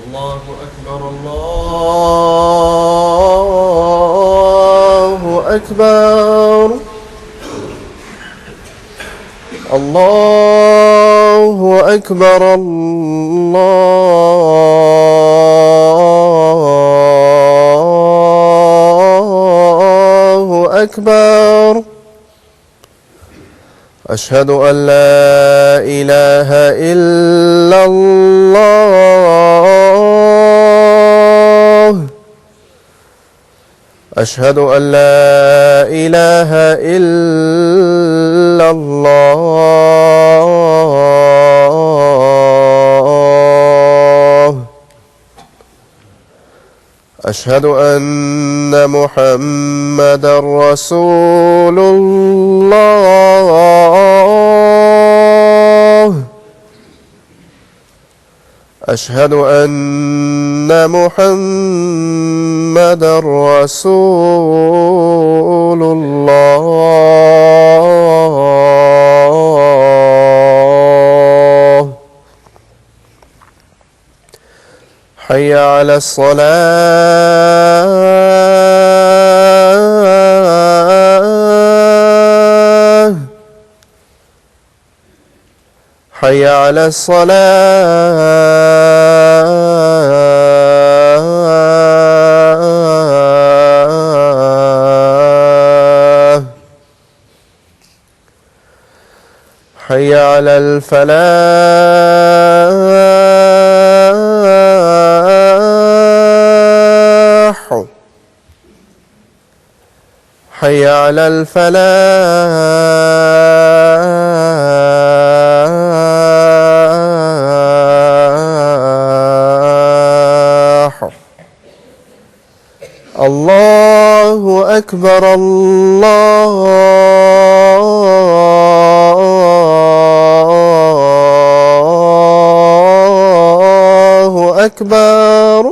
الله أكبر الله أكبر الله أكبر الله أكبر أشهد أن لا إله إلا الله أشهد أن لا إله إلا الله أشهد أن محمدًا رسول الله أشهد أن محمدًا رسول الله حي على الصلاة حي على الصلاة حي على الفلاح حي على الفلاح الله أكبر الله أكبر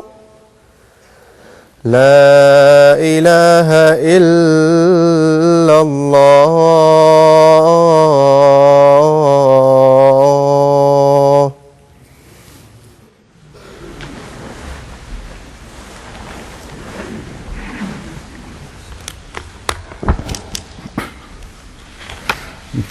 لا إله إلا الله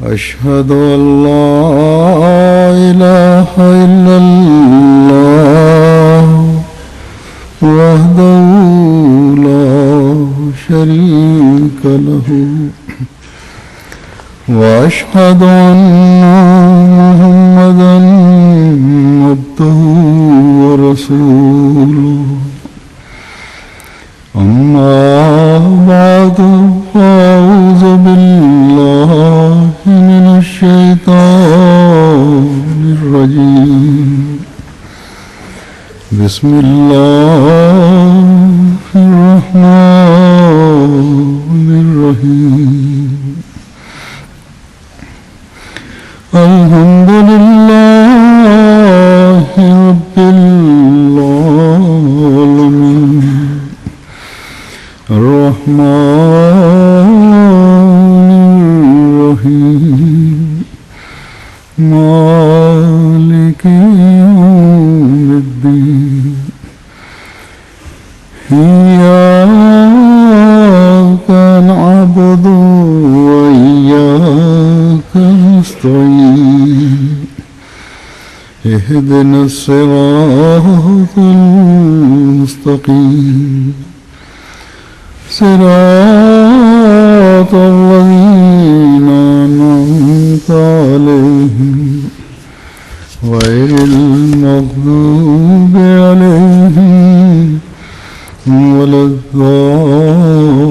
أشهد أن لا إله إلا الله وحده لا شريك له وأشهد أن محمدًا عبده ورسوله أما بعد فأعوذ بالله من الشيطان الرجيم بسم الله الرحمن الرحيم الحمد لله رب العالمين الرحمن الرحيم مالك يوم الدين إياك نعبد وإياك نستعين اهدنا الصراط المستقيم صراط الذين أنعمت عليهم غير المغضوب عليهم ولا الضالين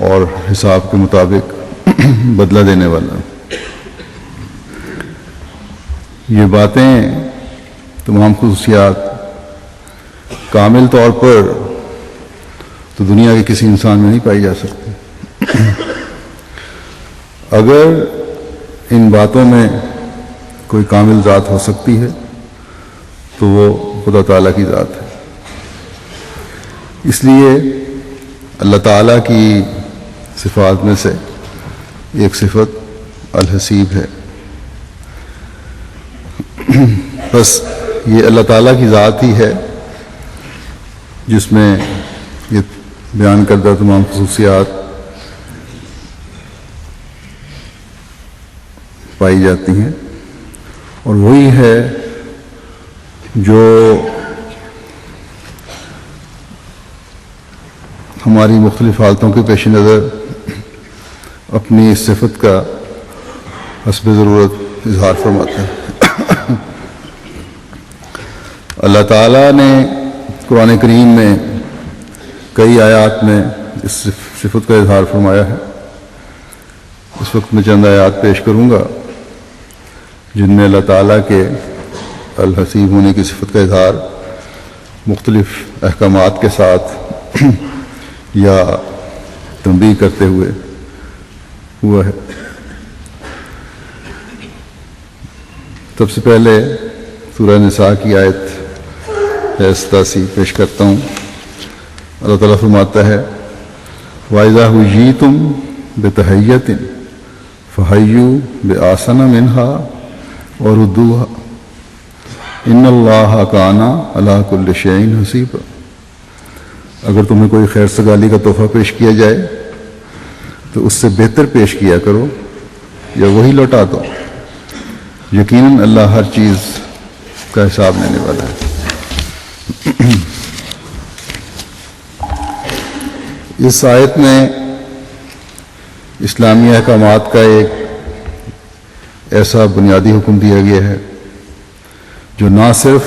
اور حساب کے مطابق بدلہ دینے والا۔ یہ باتیں، تمام خصوصیات کامل طور پر تو دنیا کے کسی انسان میں نہیں پائی جا سکتی۔ اگر ان باتوں میں کوئی کامل ذات ہو سکتی ہے تو وہ خدا تعالیٰ کی ذات ہے۔ اس لیے اللہ تعالیٰ کی صفات میں سے ایک صفت الحسیب ہے۔ بس یہ اللہ تعالیٰ کی ذات ہی ہے جس میں یہ بیان کردہ تمام خصوصیات پائی جاتی ہیں، اور وہی ہے جو ہماری مختلف حالتوں کے پیش نظر اپنی اس صفت کا حسب ضرورت اظہار فرماتا ہے۔ اللہ تعالیٰ نے قرآن کریم میں کئی آیات میں اس صفت کا اظہار فرمایا ہے۔ اس وقت میں چند آیات پیش کروں گا جن میں اللہ تعالیٰ کے الحسیب ہونے کی صفت کا اظہار مختلف احکامات کے ساتھ یا تنبیہ کرتے ہوئے ہوا ہے۔ سب سے پہلے سورہ نساء کی آیت 87 پیش کرتا ہوں۔ اللہ تعالیٰ فرماتا ہے وَإِذَا حُيِّيتُم بِتَحِيَّةٍ فَحَيُّوا بِأَحْسَنَ مِنْهَا وَرُدُّوهَا إِنَّ اللَّهَ كَانَ عَلَىٰ كُلِّ شَيْءٍ حَسِيبًا۔ اگر تمہیں کوئی خیر سگالی کا تحفہ پیش کیا جائے تو اس سے بہتر پیش کیا کرو یا وہی لوٹا دو، یقیناً اللہ ہر چیز کا حساب لینے والا ہے۔ اس آیت میں اسلامی احکامات کا ایک ایسا بنیادی حکم دیا گیا ہے جو نہ صرف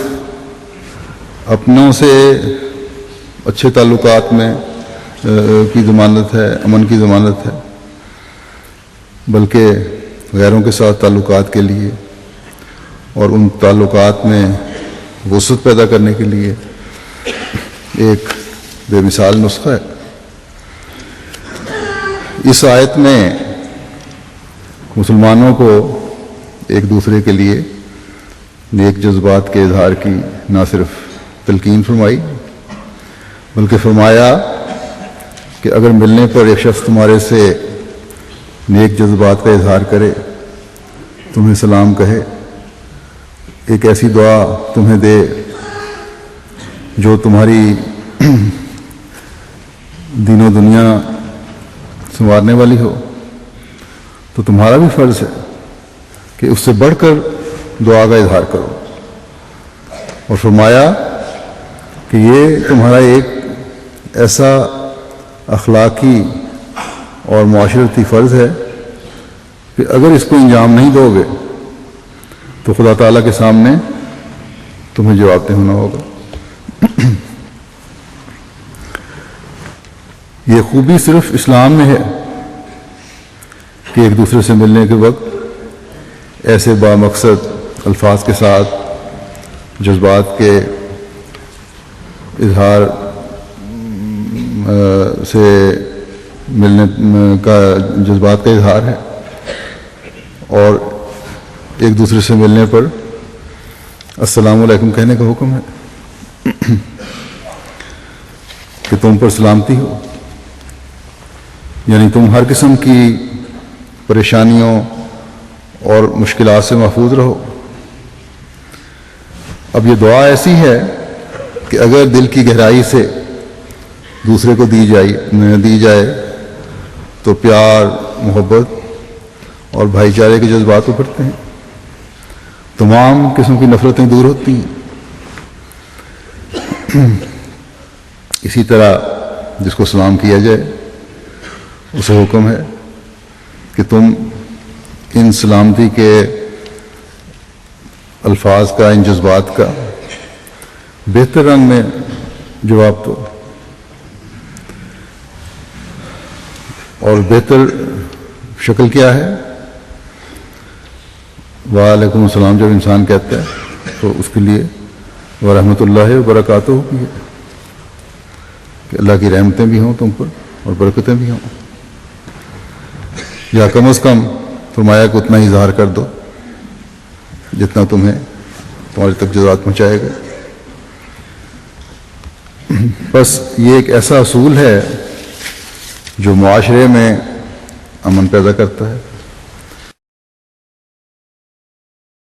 اپنوں سے اچھے تعلقات میں کی ضمانت ہے، امن کی ضمانت ہے، بلکہ غیروں کے ساتھ تعلقات کے لیے اور ان تعلقات میں وسعت پیدا کرنے کے لیے ایک بے مثال نسخہ ہے۔ اس آیت میں مسلمانوں کو ایک دوسرے کے لیے نیک جذبات کے اظہار کی نہ صرف تلقین فرمائی بلکہ فرمایا کہ اگر ملنے پر ایک شخص تمہارے سے نیک جذبات کا اظہار کرے، تمہیں سلام کہے، ایک ایسی دعا تمہیں دے جو تمہاری دین و دنیا سنوارنے والی ہو، تو تمہارا بھی فرض ہے کہ اس سے بڑھ کر دعا کا اظہار کرو۔ اور فرمایا کہ یہ تمہارا ایک ایسا اخلاقی اور معاشرتی فرض ہے کہ اگر اس کو انجام نہیں دو گے تو خدا تعالیٰ کے سامنے تمہیں جواب دہ ہونا ہوگا۔ یہ خوبی صرف اسلام میں ہے کہ ایک دوسرے سے ملنے کے وقت ایسے بامقصد الفاظ کے ساتھ جذبات کے اظہار سے ملنے کا جذبات کا اظہار ہے، اور ایک دوسرے سے ملنے پر السلام علیکم کہنے کا حکم ہے کہ تم پر سلامتی ہو، یعنی تم ہر قسم کی پریشانیوں اور مشکلات سے محفوظ رہو۔ اب یہ دعا ایسی ہے کہ اگر دل کی گہرائی سے دوسرے کو دی جائے تو پیار، محبت اور بھائی چارے کے جذبات ابھرتے ہیں، تمام قسم کی نفرتیں دور ہوتی ہیں۔ اسی طرح جس کو سلام کیا جائے اسے حکم ہے کہ تم ان سلامتی کے الفاظ کا، ان جذبات کا بہتر رنگ میں جواب دو۔ اور بہتر شکل کیا ہے؟ وعلیکم السلام جب انسان کہتا ہے تو اس کے لیے ورحمۃ اللہ وبرکاتہ بھی ہے کہ اللہ کی رحمتیں بھی ہوں تم پر اور برکتیں بھی ہوں، یا کم از کم فرمایا کہ اتنا ہی اظہار کر دو جتنا تمہیں تمہارے تک جزات پہنچائے گا۔ بس یہ ایک ایسا اصول ہے جو معاشرے میں امن پیدا کرتا ہے،